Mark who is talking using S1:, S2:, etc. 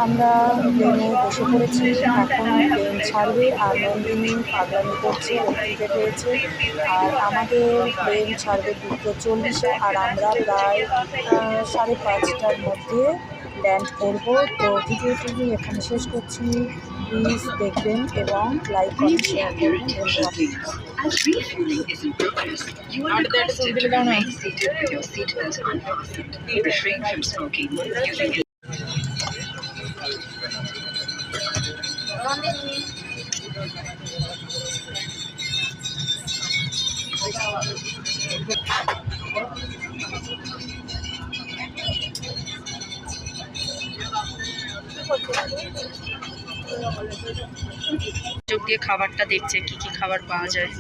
S1: আমরা প্লেনে বসে পড়েছি, এখন প্লেন ছাড়বে আর নন্দিনী পাগলামি করছে, ও খিদে পেয়েছে। আর আমাদের প্লেন ছাড়বে 2:40-এ আর আমরা প্রায় 5:30টার মধ্যে ল্যান্ড করব। তো ভিডিওটি এখানে শেষ করছি। প্লিজ দেখবেন এবং লাইক কমেন্ট শেয়ার করবেন। ধন্যবাদ।
S2: As refueling is in progress, you are requested to remain seated with your seatbelt unfastened. Refrain from smoking using
S1: চোখ দিয়ে খাবারটা দেখছে কি কি খাবার পাওয়া যায়।